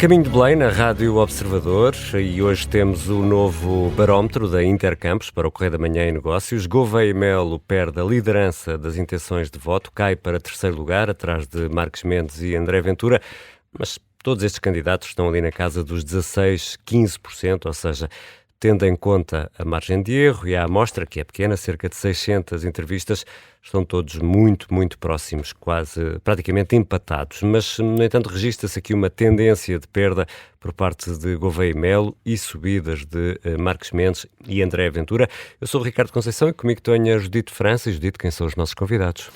caminho de Belém, na Rádio Observador, e hoje temos o novo barómetro da Intercampos para o Correio da Manhã e Negócios. Gouveia e Melo perde a liderança das intenções de voto, cai para terceiro lugar, atrás de Marques Mendes e André Ventura, mas todos estes candidatos estão ali na casa dos 16, 15%, ou seja, tendo em conta a margem de erro e a amostra, que é pequena, cerca de 600 entrevistas, estão todos muito, muito próximos, quase praticamente empatados. Mas, no entanto, registra-se aqui uma tendência de perda por parte de Gouveia e Melo e subidas de Marques Mendes e André Ventura. Eu sou o Ricardo Conceição e comigo tenho a Judite França. E Judite, quem são os nossos convidados?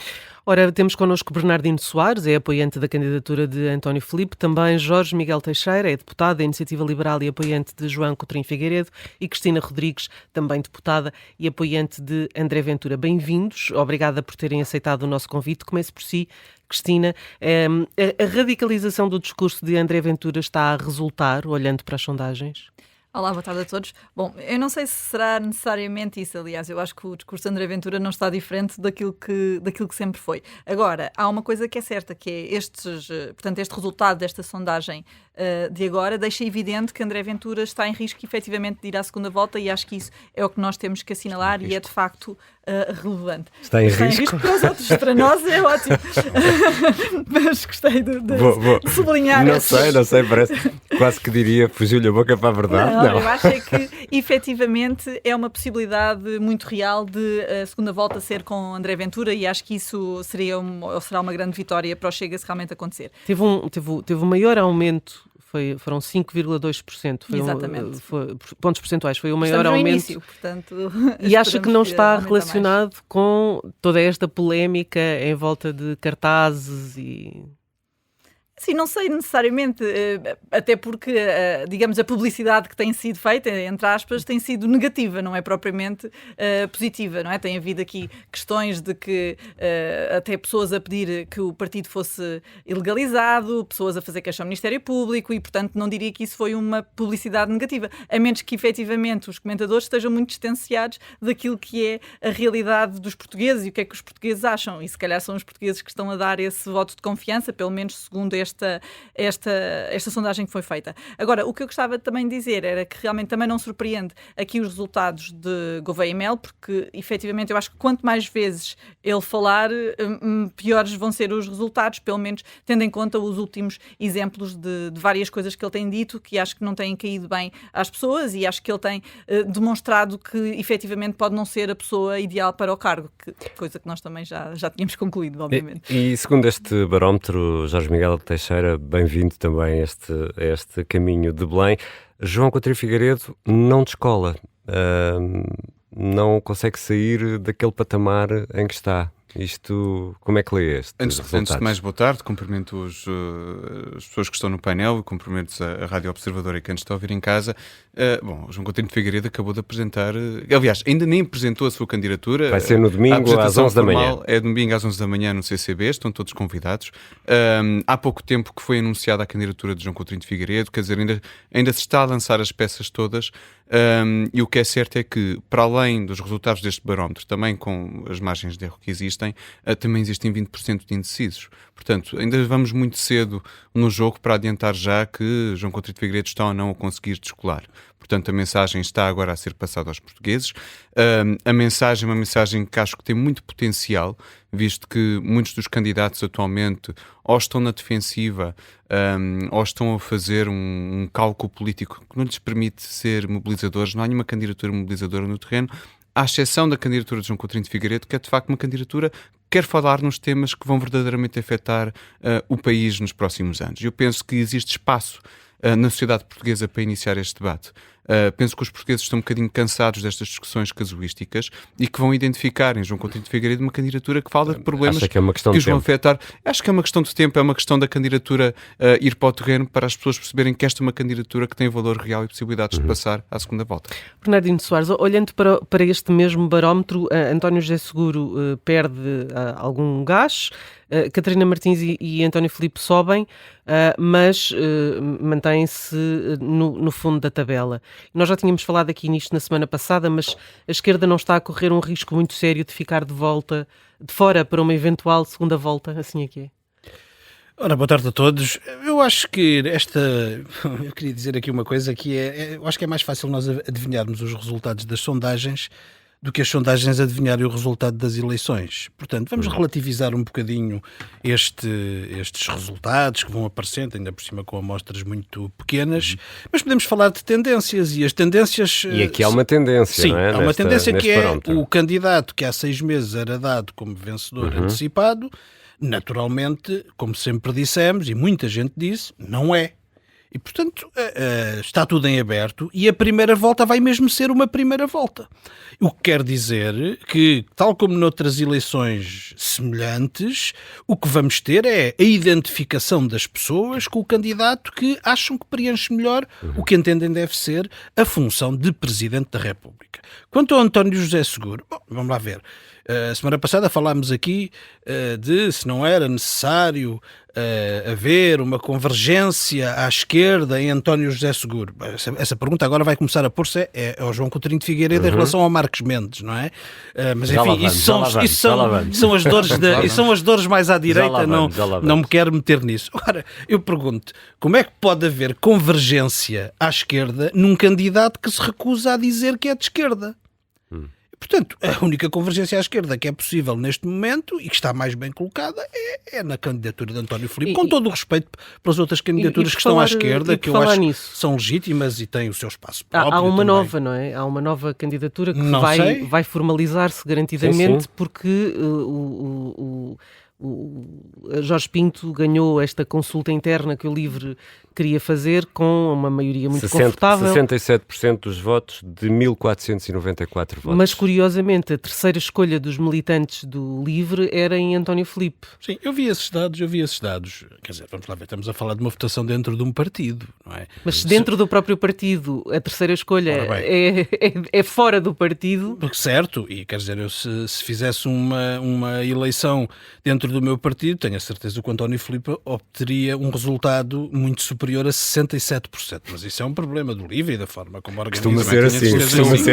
Ora, temos connosco Bernardino Soares, é apoiante da candidatura de António Filipe, também Jorge Miguel Teixeira, é deputado da Iniciativa Liberal e apoiante de João Coutinho Figueiredo, e Cristina Rodrigues, também deputada e apoiante de André Ventura. Bem-vindos, obrigada por terem aceitado o nosso convite. Começo por si, Cristina. A radicalização do discurso de André Ventura está a resultar, olhando para as sondagens? Olá, boa tarde a todos. Bom, eu não sei se será necessariamente isso, aliás, eu acho que o discurso de André Ventura não está diferente daquilo que sempre foi. Agora, há uma coisa que é certa, que é este resultado desta sondagem de agora deixa evidente que André Ventura está em risco efetivamente de ir à segunda volta, e acho que isso é o que nós temos que assinalar e é de facto relevante. Está em risco para os outros, para nós é ótimo. Mas gostei de sublinhar. Não sei, parece quase que diria, fugiu-lhe a boca para a verdade. Não. Eu acho que efetivamente é uma possibilidade muito real de a segunda volta ser com André Ventura, e acho que isso será uma grande vitória para o Chega se realmente acontecer. Teve um maior aumento. Foram 5,2%. Exatamente. Pontos percentuais. Foi o maior aumento. Início, portanto, e acha que não está relacionado mais com toda esta polémica em volta de cartazes e... Sim, não sei necessariamente, até porque, digamos, a publicidade que tem sido feita, entre aspas, tem sido negativa, não é propriamente positiva, não é? Tem havido aqui questões de que até pessoas a pedir que o partido fosse ilegalizado, pessoas a fazer queixa ao Ministério Público, e, portanto, não diria que isso foi uma publicidade negativa, a menos que, efetivamente, os comentadores estejam muito distanciados daquilo que é a realidade dos portugueses e o que é que os portugueses acham, e se calhar são os portugueses que estão a dar esse voto de confiança, pelo menos segundo esta sondagem que foi feita. Agora, o que eu gostava também de dizer era que realmente também não surpreende aqui os resultados de Gouveia e Melo, porque efetivamente eu acho que quanto mais vezes ele falar, piores vão ser os resultados, pelo menos tendo em conta os últimos exemplos de várias coisas que ele tem dito, que acho que não têm caído bem às pessoas, e acho que ele tem demonstrado que efetivamente pode não ser a pessoa ideal para o cargo, coisa que nós também já tínhamos concluído, obviamente. E segundo este barómetro, Jorge Miguel Teixeira, bem-vindo também a este caminho de Belém. João Coutinho Figueiredo não descola, não consegue sair daquele patamar em que está. Isto, como é que lê este resultados? Antes de mais, boa tarde, cumprimento as pessoas que estão no painel, cumprimento a Rádio Observador e quem nos está a ouvir em casa. Bom, o João Coutinho de Figueiredo acabou de apresentar, aliás, ainda nem apresentou a sua candidatura. Vai ser no domingo às 11 da manhã. É domingo às 11 da manhã no CCB, estão todos convidados. Há pouco tempo que foi anunciada a candidatura de João Coutinho de Figueiredo, quer dizer, ainda se está a lançar as peças todas. E o que é certo é que, para além dos resultados deste barómetro, também com as margens de erro que existem, também existem 20% de indecisos. Portanto, ainda vamos muito cedo no jogo para adiantar já que João Coutinho de Figueiredo está ou não a conseguir descolar. Portanto, a mensagem está agora a ser passada aos portugueses. A mensagem é uma mensagem que acho que tem muito potencial, visto que muitos dos candidatos atualmente ou estão na defensiva ou estão a fazer um cálculo político que não lhes permite ser mobilizadores. Não há nenhuma candidatura mobilizadora no terreno, à exceção da candidatura de João Coutinho de Figueiredo, que é de facto uma candidatura que quer falar nos temas que vão verdadeiramente afetar o país nos próximos anos. Eu penso que existe espaço na sociedade portuguesa para iniciar este debate. Penso que os portugueses estão um bocadinho cansados destas discussões casuísticas e que vão identificar em João Coutinho de Figueiredo uma candidatura que fala de problemas que os vão afetar. Acho que é uma questão de tempo, é uma questão da candidatura ir para o terreno para as pessoas perceberem que esta é uma candidatura que tem valor real e possibilidades de passar à segunda volta. Bernardino Soares, olhando para este mesmo barómetro, António José Seguro perde algum gás, Catarina Martins e António Filipe sobem, mas mantêm-se no fundo da tabela. Nós já tínhamos falado aqui nisto na semana passada, mas a esquerda não está a correr um risco muito sério de ficar de fora para uma eventual segunda volta, assim é que é? Ora, boa tarde a todos. Eu acho que eu queria dizer aqui uma coisa que eu acho que é mais fácil nós adivinharmos os resultados das sondagens do que as sondagens adivinharem o resultado das eleições. Portanto, vamos relativizar um bocadinho estes resultados que vão aparecendo, ainda por cima com amostras muito pequenas, mas podemos falar de tendências, e as tendências... E aqui há uma tendência, sim, não é? Há uma tendência que é parómetro. o candidato que há 6 meses era dado como vencedor antecipado, naturalmente, como sempre dissemos, e muita gente disse, não é. E, portanto, está tudo em aberto e a primeira volta vai mesmo ser uma primeira volta. O que quer dizer que, tal como noutras eleições semelhantes, o que vamos ter é a identificação das pessoas com o candidato que acham que preenche melhor o que entendem deve ser a função de Presidente da República. Quanto ao António José Seguro, bom, vamos lá ver. A semana passada falámos aqui de se não era necessário haver uma convergência à esquerda em António José Seguro. Essa pergunta agora vai começar a pôr-se ao João Coutinho de Figueiredo em relação ao Marcos Mendes, não é? Mas enfim, isso são as dores mais à direita, não me quero meter nisso. Agora, eu pergunto, como é que pode haver convergência à esquerda num candidato que se recusa a dizer que é de esquerda? Portanto, a única convergência à esquerda que é possível neste momento e que está mais bem colocada é na candidatura de António Filipe, com todo o respeito pelas outras candidaturas que estão à esquerda, que eu acho que são legítimas e têm o seu espaço próprio. Há uma também. Nova, não é? Há uma nova candidatura que vai formalizar-se garantidamente, sim. Porque o Jorge Pinto ganhou esta consulta interna que o LIVRE queria fazer com uma maioria muito confortável. 67% dos votos de 1.494 votos. Mas, curiosamente, a terceira escolha dos militantes do LIVRE era em António Filipe. Sim, eu vi esses dados. Quer dizer, vamos lá ver, estamos a falar de uma votação dentro de um partido, não é? Mas se dentro do próprio partido a terceira escolha é fora do partido... Certo, e quer dizer, eu se fizesse uma eleição dentro do meu partido, tenho a certeza que o António Filipe obteria um resultado muito superior a 67%. Mas isso é um problema do LIVRE e da forma como organiza. Costuma ser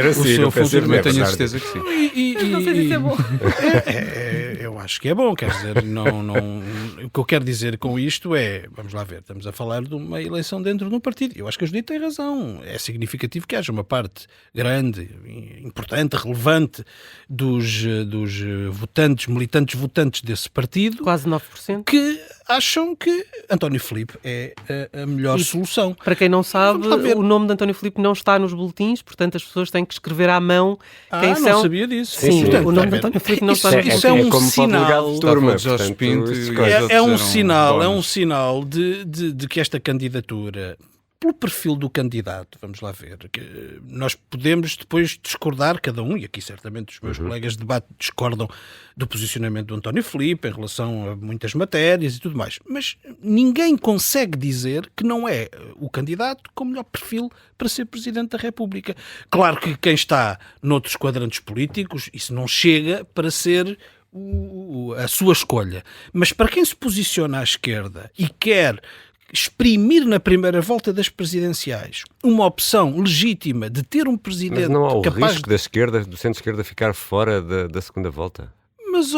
assim. Eu tenho a certeza que sim. Não sei se isso é bom. Eu acho que é bom, quer dizer, o que eu quero dizer com isto é, vamos lá ver, estamos a falar de uma eleição dentro de um partido. Eu acho que a Judite tem razão. É significativo que haja uma parte grande, importante, relevante dos votantes, militantes votantes desse partido, quase 9%, que acham que António Filipe é a melhor solução. Para quem não sabe, o nome de António Filipe não está nos boletins, portanto as pessoas têm que escrever à mão quem são. Não sabia disso. Sim, portanto, o nome de António Filipe não está nos boletins. Isso é um sinal. É um sinal de que esta candidatura, pelo perfil do candidato, vamos lá ver, que nós podemos depois discordar, cada um, e aqui certamente os meus colegas de debate discordam do posicionamento do António Filipe em relação a muitas matérias e tudo mais, mas ninguém consegue dizer que não é o candidato com o melhor perfil para ser Presidente da República. Claro que quem está noutros quadrantes políticos, isso não chega para ser a sua escolha, mas para quem se posiciona à esquerda e quer exprimir na primeira volta das presidenciais uma opção legítima de ter um presidente mas não há o capaz risco da esquerda, do centro-esquerda, ficar fora da segunda volta? Mas,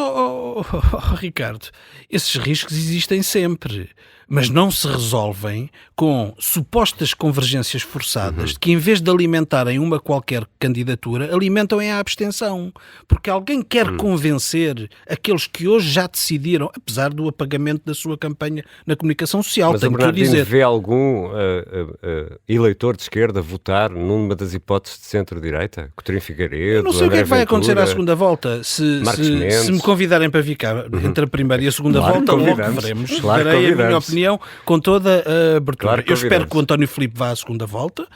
Ricardo, esses riscos existem sempre, mas não se resolvem com supostas convergências forçadas que, em vez de alimentarem uma qualquer candidatura, alimentam a abstenção. Porque alguém quer convencer aqueles que hoje já decidiram, apesar do apagamento da sua campanha na comunicação social. Mas tenho o Bernardino que dizer. vê algum eleitor de esquerda votar numa das hipóteses de centro-direita? Coutinho Figueiredo, Eu não sei o que é que vai acontecer à segunda volta. Se me convidarem para vir cá entre a primeira e a segunda volta, logo veremos. Darei a minha opinião com toda a abertura. Eu espero que o António Filipe vá à segunda volta.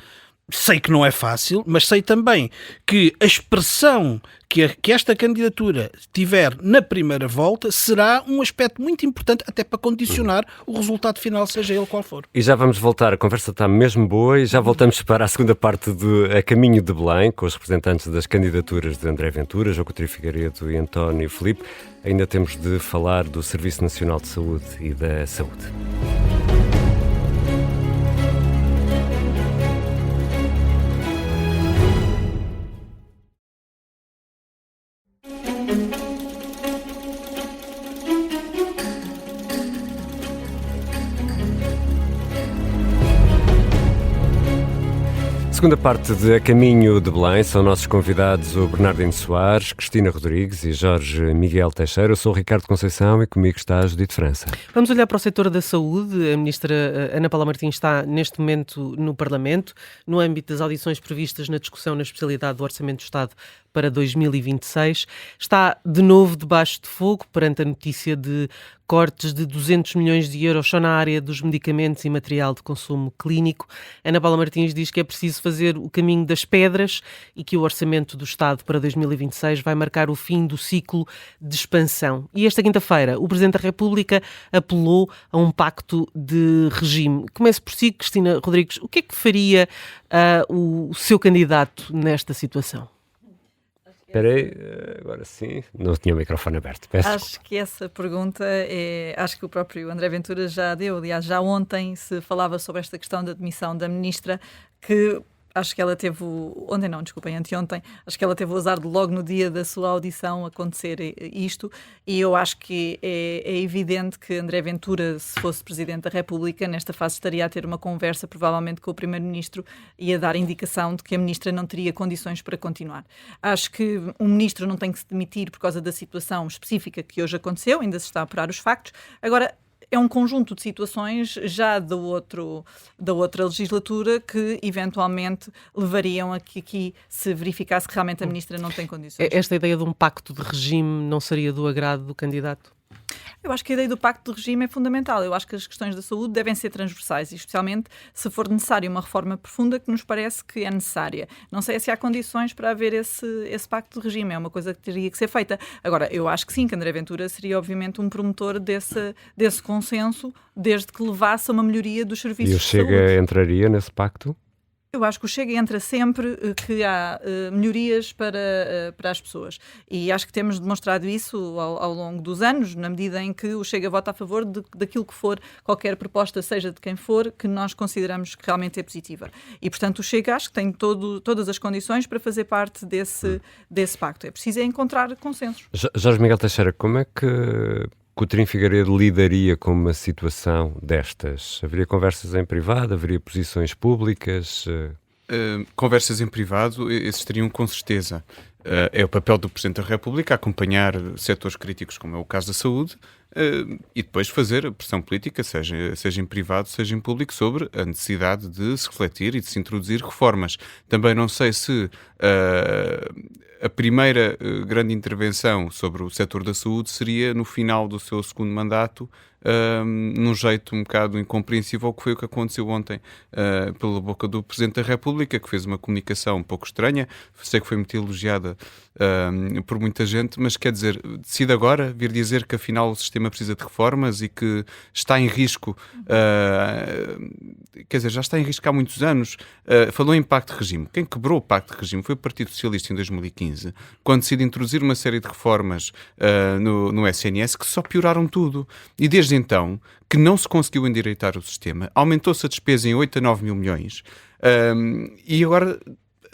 Sei que não é fácil, mas sei também que a expressão que esta candidatura tiver na primeira volta será um aspecto muito importante até para condicionar o resultado final, seja ele qual for. E já vamos voltar, a conversa está mesmo boa e já voltamos para a segunda parte de A Caminho de Belém, com os representantes das candidaturas de André Ventura, João Coutinho Figueiredo e António Filipe. Ainda temos de falar do Serviço Nacional de Saúde e da saúde. Segunda parte de A Caminho de Belém, são nossos convidados o Bernardino Soares, Cristina Rodrigues e Jorge Miguel Teixeira. Eu sou o Ricardo Conceição e comigo está a Judite França. Vamos olhar para o setor da saúde. A ministra Ana Paula Martins está neste momento no Parlamento, no âmbito das audições previstas na discussão na especialidade do Orçamento do Estado para 2026. Está de novo debaixo de fogo perante a notícia de cortes de 200 milhões de euros só na área dos medicamentos e material de consumo clínico. Ana Paula Martins diz que é preciso fazer o caminho das pedras e que o Orçamento do Estado para 2026 vai marcar o fim do ciclo de expansão. E esta quinta-feira, o Presidente da República apelou a um pacto de regime. Comece por si, Cristina Rodrigues. O que é que faria o seu candidato nesta situação? Espera aí, agora sim, não tinha o microfone aberto. Peço Acho desculpa. que essa pergunta acho que o próprio André Ventura já deu. Aliás, já ontem se falava sobre esta questão da demissão da ministra, que acho que ela teve, anteontem, acho que ela teve o azar de logo no dia da sua audição acontecer isto, e eu acho que é evidente que André Ventura, se fosse Presidente da República, nesta fase estaria a ter uma conversa provavelmente com o Primeiro-Ministro e a dar indicação de que a Ministra não teria condições para continuar. Acho que um Ministro não tem que se demitir por causa da situação específica que hoje aconteceu, ainda se está a apurar os factos. Agora, é um conjunto de situações já da outra legislatura que eventualmente levariam a que aqui se verificasse que realmente a ministra não tem condições. Esta ideia de um pacto de regime não seria do agrado do candidato? Eu acho que a ideia do pacto de regime é fundamental. Eu acho que as questões da saúde devem ser transversais, e especialmente se for necessária uma reforma profunda que nos parece que é necessária. Não sei se há condições para haver esse pacto de regime, é uma coisa que teria que ser feita. Agora, eu acho que sim, que André Ventura seria obviamente um promotor desse consenso, desde que levasse a uma melhoria dos serviços E o de saúde. Chega entraria nesse pacto? Eu acho que o Chega entra sempre que há melhorias para as pessoas, e acho que temos demonstrado isso ao longo dos anos, na medida em que o Chega vota a favor daquilo que for, qualquer proposta, seja de quem for, que nós consideramos que realmente é positiva. E, portanto, o Chega acho que tem todas as condições para fazer parte desse pacto. É preciso encontrar consensos. Jorge Miguel Teixeira, como é que Coutinho Figueiredo lidaria com uma situação destas? Haveria conversas em privado? Haveria posições públicas? Conversas em privado existiriam com certeza. É o papel do Presidente da República acompanhar setores críticos, como é o caso da saúde, e depois fazer pressão política, seja em privado, seja em público, sobre a necessidade de se refletir e de se introduzir reformas. Também não sei se a primeira grande intervenção sobre o setor da saúde seria no final do seu segundo mandato, num jeito um bocado incompreensível, que foi o que aconteceu ontem pela boca do Presidente da República, que fez uma comunicação um pouco estranha. Sei que foi muito elogiada por muita gente, mas quer dizer, decide agora vir dizer que afinal o sistema precisa de reformas e que está em risco, quer dizer, já está em risco há muitos anos. Falou em pacto de regime. Quem quebrou o pacto de regime foi o Partido Socialista em 2015, quando decide introduzir uma série de reformas no SNS que só pioraram tudo. E desde então, que não se conseguiu endireitar o sistema, aumentou-se a despesa em 8 a 9 mil milhões, e agora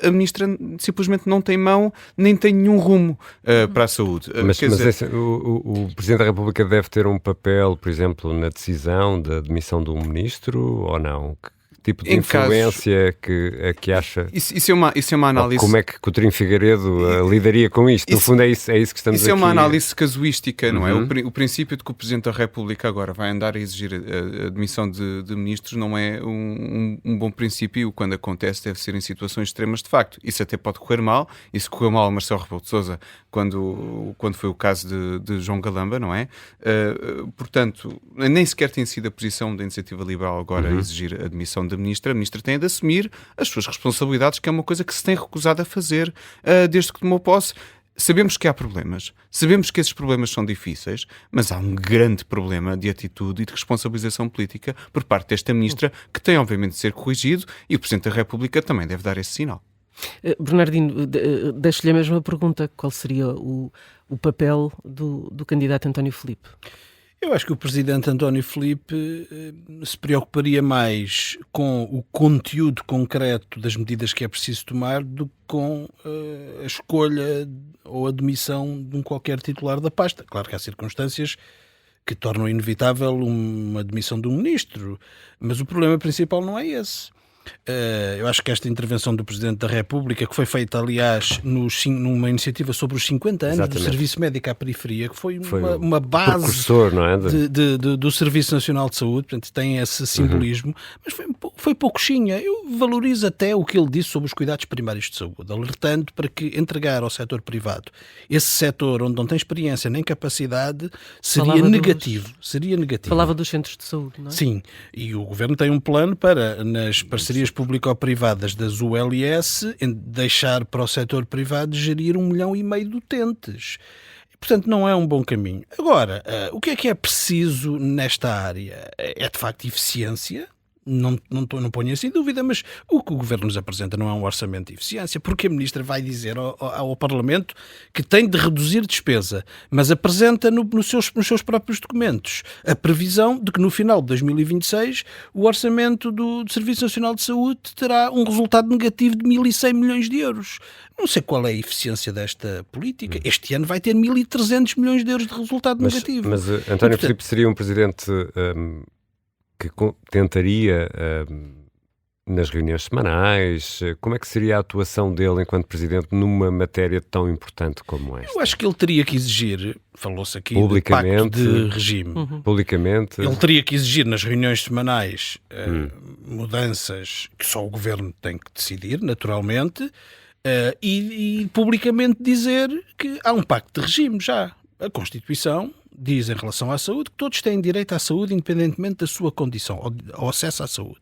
a ministra simplesmente não tem mão, nem tem nenhum rumo para a saúde. Mas o Presidente da República deve ter um papel, por exemplo, na decisão da demissão de um ministro, ou não? Que tipo de influência que acha? Isso é uma análise. Como é que Coutinho Figueiredo lidaria com isto? No fundo é isso que estamos aqui. Isso é uma análise casuística, não é? O princípio de que o Presidente da República agora vai andar a exigir a demissão de ministros não é um bom princípio. Quando acontece deve ser em situações extremas de facto. Isso até pode correr mal. Isso correu mal a Marcelo Rebelo de Sousa quando foi o caso de João Galamba, não é? Portanto, nem sequer tem sido a posição da Iniciativa Liberal agora a exigir a demissão da ministra. A ministra tem de assumir as suas responsabilidades, que é uma coisa que se tem recusado a fazer desde que tomou posse. Sabemos que há problemas, sabemos que esses problemas são difíceis, mas há um grande problema de atitude e de responsabilização política por parte desta ministra, que tem obviamente de ser corrigido, e o Presidente da República também deve dar esse sinal. Bernardino, deixo-lhe a mesma pergunta. Qual seria o papel do candidato António Filipe? Eu acho que o Presidente António Filipe se preocuparia mais com o conteúdo concreto das medidas que é preciso tomar do que com a escolha ou a demissão de qualquer titular da pasta. Claro que há circunstâncias que tornam inevitável uma demissão de um ministro, mas o problema principal não é esse. Eu acho que esta intervenção do Presidente da República, que foi feita, aliás, numa iniciativa sobre os 50 anos do Serviço Médico à Periferia, que foi uma base não é? do Serviço Nacional de Saúde, portanto tem esse simbolismo, mas foi pouquinha. Eu valorizo até o que ele disse sobre os cuidados primários de saúde, alertando para que entregar ao setor privado esse setor onde não tem experiência nem capacidade seria negativo. Falava dos centros de saúde, não é? Sim, e o Governo tem um plano para, nas parcerias público-privadas das ULS, deixar para o setor privado gerir 1,5 milhão de utentes. Portanto, não é um bom caminho. Agora, o que é preciso nesta área? É, de facto, eficiência. Não ponho isso em dúvida, mas o que o Governo nos apresenta não é um orçamento de eficiência, porque a Ministra vai dizer ao Parlamento que tem de reduzir despesa, mas apresenta nos seus próprios documentos a previsão de que no final de 2026 o orçamento do Serviço Nacional de Saúde terá um resultado negativo de 1.100 milhões de euros. Não sei qual é a eficiência desta política. Este ano vai ter 1.300 milhões de euros de resultado negativo. Mas António Filipe seria um presidente... que tentaria, nas reuniões semanais, como é que seria a atuação dele enquanto Presidente numa matéria tão importante como esta? Eu acho que ele teria que exigir, falou-se aqui de publicamente, pacto de regime, publicamente. Ele teria que exigir nas reuniões semanais mudanças que só o Governo tem que decidir, naturalmente, e publicamente dizer que há um pacto de regime já. A Constituição diz em relação à saúde que todos têm direito à saúde independentemente da sua condição, ao acesso à saúde.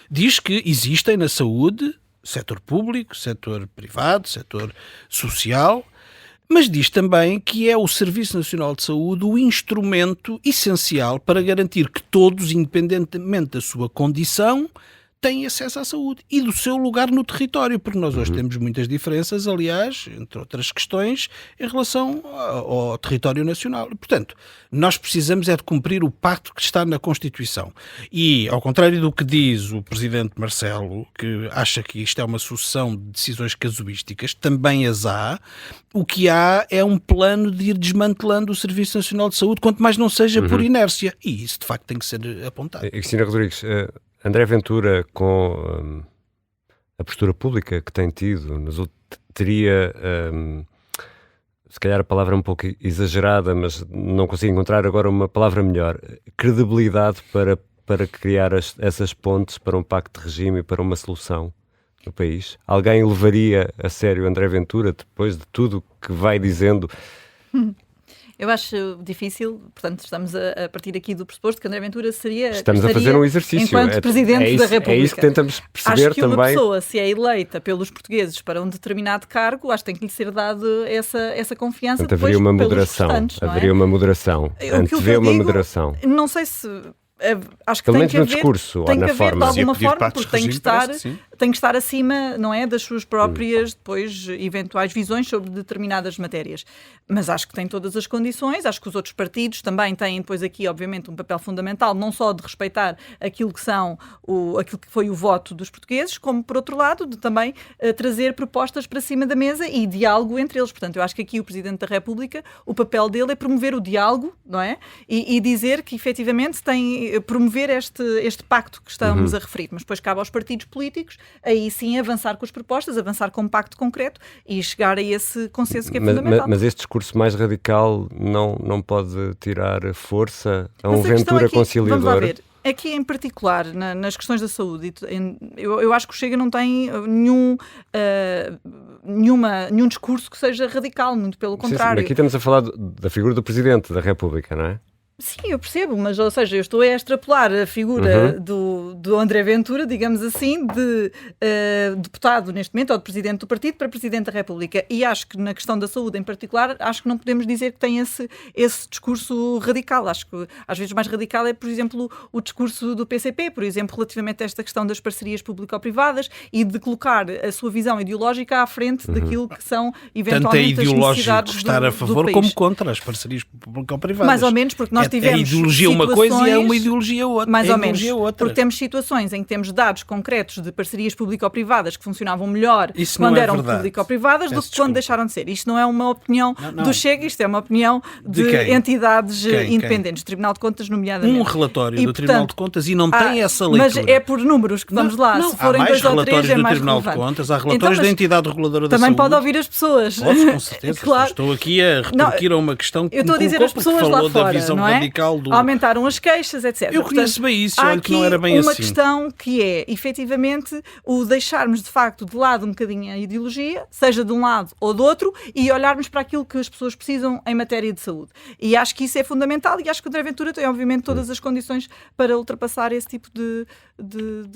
Diz que existem na saúde setor público, setor privado, setor social, mas diz também que é o Serviço Nacional de Saúde o instrumento essencial para garantir que todos, independentemente da sua condição, têm acesso à saúde e do seu lugar no território, porque nós hoje temos muitas diferenças, aliás, entre outras questões, em relação ao território nacional. Portanto, nós precisamos é de cumprir o pacto que está na Constituição. E, ao contrário do que diz o Presidente Marcelo, que acha que isto é uma sucessão de decisões casuísticas, também as há, o que há é um plano de ir desmantelando o Serviço Nacional de Saúde, quanto mais não seja por inércia. E isso, de facto, tem que ser apontado. Cristina Rodrigues, André Ventura, com a postura pública que tem tido, teria, se calhar a palavra é um pouco exagerada, mas não consigo encontrar agora uma palavra melhor, credibilidade para criar essas pontes para um pacto de regime e para uma solução no país? Alguém levaria a sério André Ventura depois de tudo que vai dizendo? Eu acho difícil, portanto, estamos a partir aqui do pressuposto que André Ventura Estamos a fazer um exercício. Enquanto Presidente da República. É isso que tentamos perceber também. Acho que uma pessoa, se é eleita pelos portugueses para um determinado cargo, acho que tem que lhe ser dado essa confiança. Portanto, haveria uma moderação. Haveria uma moderação. Antevê uma moderação. Não sei se... Acho que pelo tem menos que no haver, discurso tem ou que na haver forma. de alguma forma, porque tem que estar sim. acima, não é, das suas próprias depois eventuais visões sobre determinadas matérias. Mas acho que tem todas as condições, acho que os outros partidos também têm depois aqui, obviamente, um papel fundamental, não só de respeitar aquilo que foi o voto dos portugueses, como, por outro lado, de também trazer propostas para cima da mesa e diálogo entre eles. Portanto, eu acho que aqui o Presidente da República, o papel dele é promover o diálogo, não é? E dizer que, efetivamente, tem promover este pacto que estamos a referir, mas depois cabe aos partidos políticos aí sim avançar com as propostas, avançar com um pacto concreto e chegar a esse consenso que é fundamental. Mas este discurso mais radical não pode tirar força a um Ventura conciliador? Vamos lá ver. Aqui em particular, nas questões da saúde, eu acho que o Chega não tem nenhum discurso que seja radical, muito pelo contrário. Aqui estamos a falar da figura do Presidente da República, não é? Sim, eu percebo, mas, ou seja, eu estou a extrapolar a figura do André Ventura, digamos assim, de deputado neste momento, ou de presidente do partido, para presidente da República. E acho que na questão da saúde em particular, acho que não podemos dizer que tem esse discurso radical. Acho que às vezes mais radical é, por exemplo, o discurso do PCP, por exemplo, relativamente a esta questão das parcerias público-privadas e de colocar a sua visão ideológica à frente daquilo que são eventualmente tanto é as necessidades estar a favor do país. como contra as parcerias público-privadas. Mais ou menos, porque nós nós tivemos a ideologia uma coisa e é uma ideologia outra. Mais ou menos, outra. porque temos situações em que temos dados concretos de parcerias público-privadas que funcionavam melhor Isso quando não é eram verdade. público-privadas do que Desculpa. quando deixaram de ser. Isto não é uma opinião Não. do Chega, isto é uma opinião de quem? entidades Quem? independentes, Tribunal de Contas nomeadamente. Um relatório E, do Tribunal portanto, de Contas e não tem essa leitura. Mas é por números que vamos lá. Não, Se forem há mais 2 ou 3 relatórios é do mais Tribunal de relevante. Contas, há relatórios Então, da mas entidade reguladora da também saúde. pode ouvir as pessoas. Posso, com certeza. Claro. Estou aqui a repetir uma questão que Eu estou a me dizer colocou as pessoas porque lá falou da fora, visão não é? radical do... Aumentaram as queixas, etc. Eu conheço bem isso, há olha que não aqui era bem uma assim. questão que é, efetivamente, o deixarmos de facto de lado um bocadinho a ideologia, seja de um lado ou do outro, e olharmos para aquilo que as pessoas precisam em matéria de saúde. E acho que isso é fundamental e acho que o André Ventura tem, obviamente, todas as condições para ultrapassar esse tipo de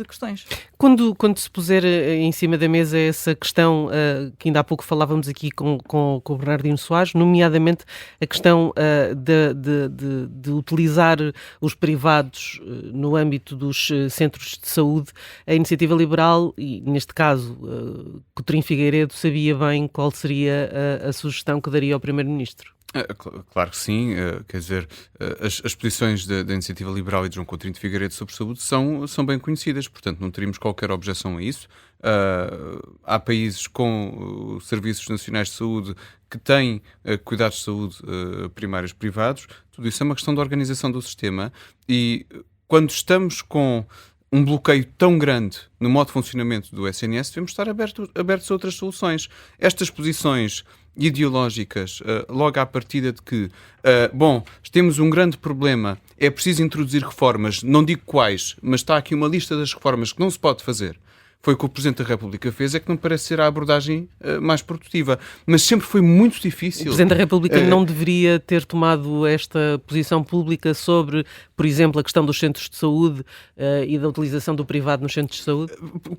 questões. Quando se puser em cima da mesa essa questão que ainda há pouco falávamos aqui com o Bernardino Soares, nomeadamente a questão de utilizar os privados no âmbito dos centros de saúde, a Iniciativa Liberal, e neste caso Coutinho Figueiredo, sabia bem qual seria a sugestão que daria ao Primeiro-Ministro. Claro que sim, quer dizer, as posições da Iniciativa Liberal e de João Coutinho de Figueiredo sobre saúde são bem conhecidas, portanto não teríamos qualquer objeção a isso. Há países com serviços nacionais de saúde que têm cuidados de saúde primários privados, tudo isso é uma questão da organização do sistema e quando estamos com um bloqueio tão grande no modo de funcionamento do SNS, devemos estar abertos a outras soluções. Estas posições ideológicas, logo à partida de que, temos um grande problema, é preciso introduzir reformas, não digo quais, mas está aqui uma lista das reformas que não se pode fazer. Foi o que o Presidente da República fez, é que não parece ser a abordagem mais produtiva. Mas sempre foi muito difícil. O Presidente da República não deveria ter tomado esta posição pública sobre, por exemplo, a questão dos centros de saúde e da utilização do privado nos centros de saúde?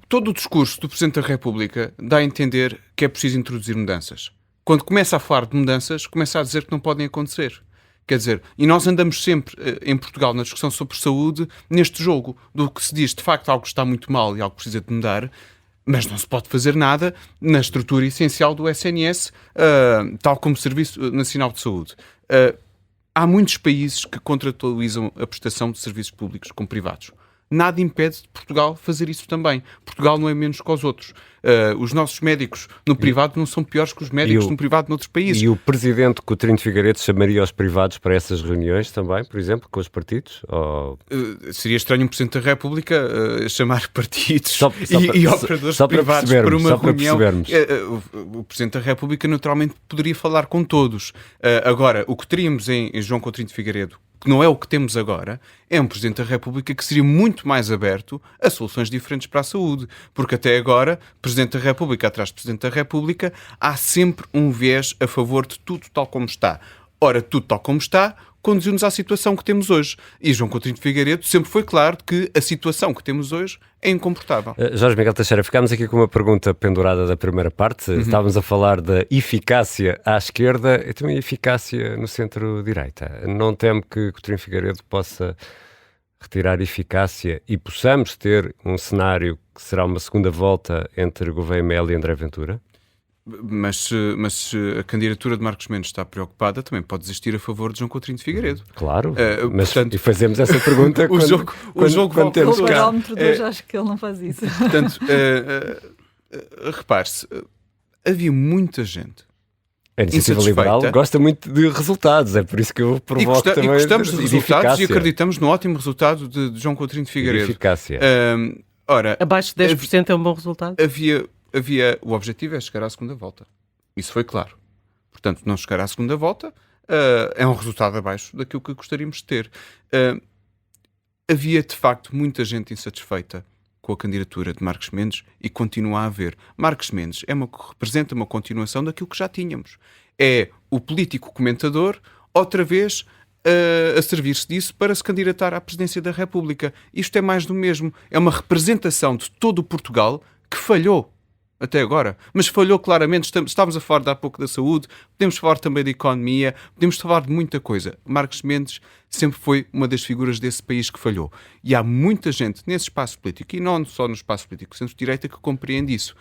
Todo o discurso do Presidente da República dá a entender que é preciso introduzir mudanças. Quando começa a falar de mudanças, começa a dizer que não podem acontecer. Quer dizer, e nós andamos sempre em Portugal na discussão sobre saúde neste jogo do que se diz de facto algo está muito mal e algo precisa de mudar, mas não se pode fazer nada na estrutura essencial do SNS, tal como Serviço Nacional de Saúde. Há muitos países que contratualizam a prestação de serviços públicos com privados. Nada impede de Portugal fazer isso também. Portugal não é menos que os outros. Os nossos médicos no privado não são piores que os médicos no privado noutros países. E o Presidente Coutinho de Figueiredo chamaria os privados para essas reuniões também, por exemplo, com os partidos? Ou... Seria estranho um Presidente da República chamar partidos e operadores privados para uma reunião. O Presidente da República naturalmente poderia falar com todos. Agora, o que teríamos em João Coutinho de Figueiredo, que não é o que temos agora, é um Presidente da República que seria muito mais aberto a soluções diferentes para a saúde. Porque até agora, Presidente da República atrás de Presidente da República, há sempre um viés a favor de tudo tal como está. Ora, tudo tal como está conduziu-nos à situação que temos hoje. E João Coutinho de Figueiredo sempre foi claro que a situação que temos hoje é incomportável. Jorge Miguel Teixeira, ficámos aqui com uma pergunta pendurada da primeira parte. Estávamos a falar da eficácia à esquerda e também eficácia no centro-direita. Não temo que Coutinho de Figueiredo possa retirar eficácia e possamos ter um cenário que será uma segunda volta entre Gouveia Melo e André Ventura? Mas se a candidatura de Marcos Mendes está preocupada, também pode desistir a favor de João Coutinho de Figueiredo. Claro, mas portanto, e fazemos essa pergunta o jogo O barómetro de hoje acho que ele não faz isso. Portanto, repare-se, havia muita gente. A Iniciativa Liberal gosta muito de resultados, é por isso que eu provoco também. E gostamos de resultados e acreditamos no ótimo resultado de João Coutinho de Figueiredo. De eficácia. Ora, abaixo de 10% é um bom resultado? O objetivo é chegar à segunda volta. Isso foi claro. Portanto, não chegar à segunda volta é um resultado abaixo daquilo que gostaríamos de ter. Havia, de facto, muita gente insatisfeita com a candidatura de Marcos Mendes e continua a haver. Marcos Mendes representa uma continuação daquilo que já tínhamos. É o político comentador, outra vez, a servir-se disso para se candidatar à presidência da República. Isto é mais do mesmo. É uma representação de todo o Portugal que falhou até agora. Mas falhou claramente. Estávamos a falar há pouco da saúde, podemos falar também da economia, podemos falar de muita coisa. Marcos Mendes sempre foi uma das figuras desse país que falhou. E há muita gente nesse espaço político, e não só no espaço político centro-direita, que compreende isso.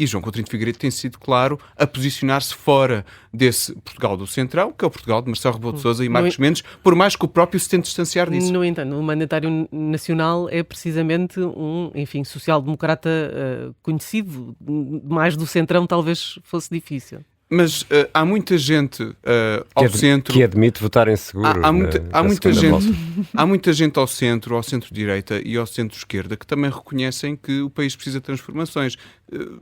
E João Coutinho de Figueiredo tem sido claro a posicionar-se fora desse Portugal do Centrão, que é o Portugal de Marcelo Rebelo de Sousa e Marcos Mendes, por mais que o próprio se tente distanciar disso. No entanto, o mandatário nacional é precisamente um, enfim, social-democrata conhecido, mais do Centrão talvez fosse difícil. Mas há muita gente ao centro... Que admite votar em seguro. Há muita gente ao centro-direita e ao centro-esquerda que também reconhecem que o país precisa de transformações.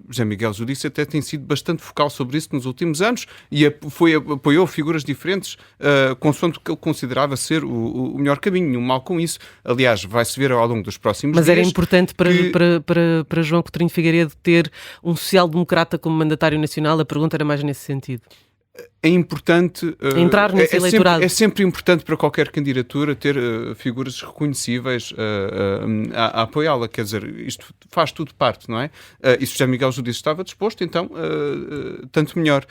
José Miguel Judice até tem sido bastante focal sobre isso nos últimos anos e apoiou figuras diferentes consoante o que ele considerava ser o melhor caminho. Nenhum mal com isso. Aliás, vai-se ver ao longo dos próximos dias... Mas era importante para João Coutinho de Figueiredo ter um social-democrata como mandatário nacional? A pergunta era mais nesse sentido. É importante entrar nesse eleitorado. É sempre importante para qualquer candidatura ter figuras reconhecíveis a apoiá-la, quer dizer, isto faz tudo parte, não é? E se José Miguel Judice estava disposto, então tanto melhor.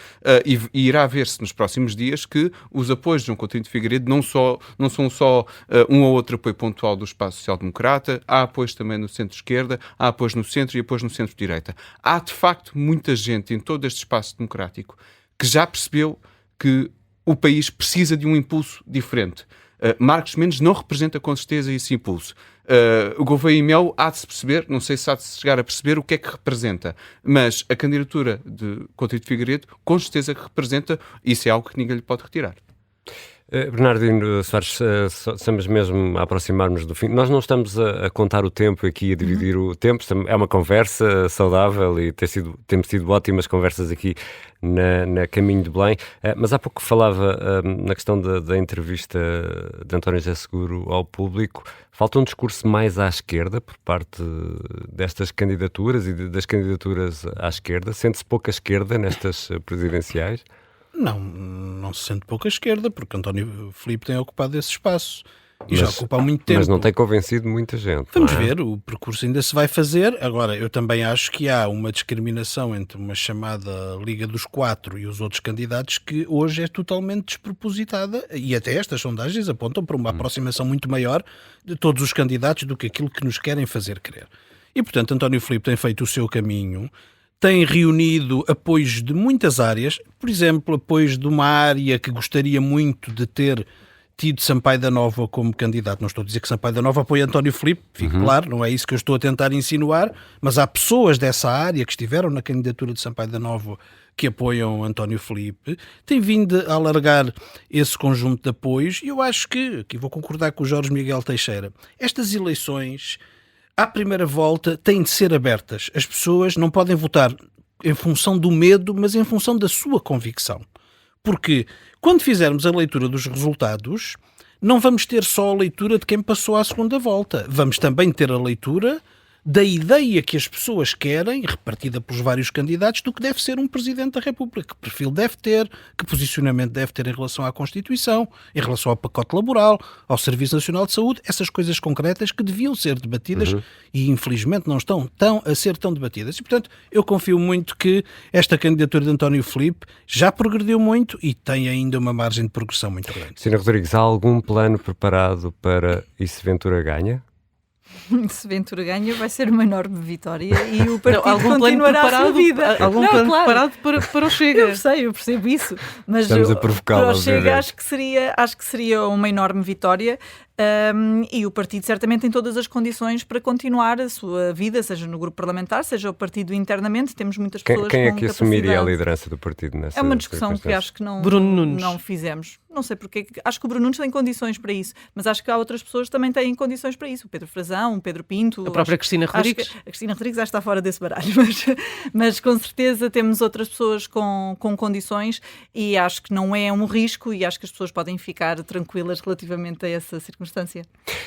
E irá ver-se nos próximos dias que os apoios de João Coutinho de Figueiredo não são só um ou outro apoio pontual do espaço social-democrata, há apoios também no centro-esquerda, há apoios no centro e apoios no centro-direita. Há de facto muita gente em todo este espaço democrático que já percebeu que o país precisa de um impulso diferente. Marcos Mendes não representa com certeza esse impulso. O Gouveia e Melo há de se perceber, não sei se há de se chegar a perceber o que é que representa, mas a candidatura de Coutinho de Figueiredo com certeza que representa, isso é algo que ninguém lhe pode retirar. Bernardino Soares, estamos mesmo a aproximar-nos do fim. Nós não estamos a contar o tempo aqui, a dividir o tempo. É uma conversa saudável e temos tido ótimas conversas aqui na Caminho de Belém. Mas há pouco falava na questão da entrevista de António José Seguro ao Público. Falta um discurso mais à esquerda por parte destas candidaturas e das candidaturas à esquerda. Sente-se pouca esquerda nestas presidenciais? Não se sente pouca esquerda, porque António Filipe tem ocupado esse espaço e já ocupa há muito tempo. Mas não tem convencido muita gente. Vamos ver, o percurso ainda se vai fazer. Agora, eu também acho que há uma discriminação entre uma chamada Liga dos Quatro e os outros candidatos que hoje é totalmente despropositada e até estas sondagens apontam para uma aproximação muito maior de todos os candidatos do que aquilo que nos querem fazer crer. E, portanto, António Filipe tem feito o seu caminho, tem reunido apoios de muitas áreas, por exemplo, apoios de uma área que gostaria muito de ter tido Sampaio da Nova como candidato. Não estou a dizer que Sampaio da Nova apoia António Filipe, fique claro, não é isso que eu estou a tentar insinuar, mas há pessoas dessa área que estiveram na candidatura de Sampaio da Nova que apoiam António Filipe, tem vindo a alargar esse conjunto de apoios e eu acho que, aqui vou concordar com o Jorge Miguel Teixeira, estas eleições à primeira volta têm de ser abertas. As pessoas não podem votar em função do medo, mas em função da sua convicção. Porque quando fizermos a leitura dos resultados, não vamos ter só a leitura de quem passou à segunda volta. Vamos também ter a leitura da ideia que as pessoas querem, repartida pelos vários candidatos, do que deve ser um Presidente da República. Que perfil deve ter, que posicionamento deve ter em relação à Constituição, em relação ao pacote laboral, ao Serviço Nacional de Saúde, essas coisas concretas que deviam ser debatidas e infelizmente não estão a ser tão debatidas. E, portanto, eu confio muito que esta candidatura de António Filipe já progrediu muito e tem ainda uma margem de progressão muito grande. Cristina Rodrigues, há algum plano preparado para e se Ventura ganha? Se Ventura ganha, vai ser uma enorme vitória e o partido algum continuará a sua vida. Algum plano preparado para o Chega. Eu percebo isso. Mas estamos a provocá-lo, para o Chega acho que seria uma enorme vitória. E o partido certamente tem todas as condições para continuar a sua vida, seja no grupo parlamentar, seja o partido internamente. Temos muitas pessoas quem é com que capacidade. assumiria a liderança do partido nessa? É uma discussão que acho que não fizemos. Não sei porque. Acho que o Bruno Nunes tem condições para isso, mas acho que há outras pessoas que também têm condições para isso. O Pedro Frazão, o Pedro Pinto. A própria Cristina Rodrigues. A Cristina Rodrigues já está fora desse baralho, mas com certeza temos outras pessoas com condições e acho que não é um risco e acho que as pessoas podem ficar tranquilas relativamente a essa circunstância.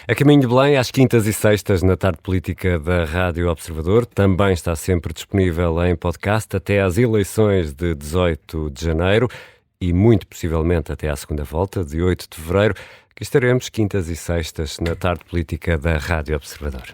A Caminho de Belém, às quintas e sextas, na tarde política da Rádio Observador, também está sempre disponível em podcast até às eleições de 18 de janeiro e muito possivelmente até à segunda volta, de 8 de fevereiro, que estaremos quintas e sextas na tarde política da Rádio Observador.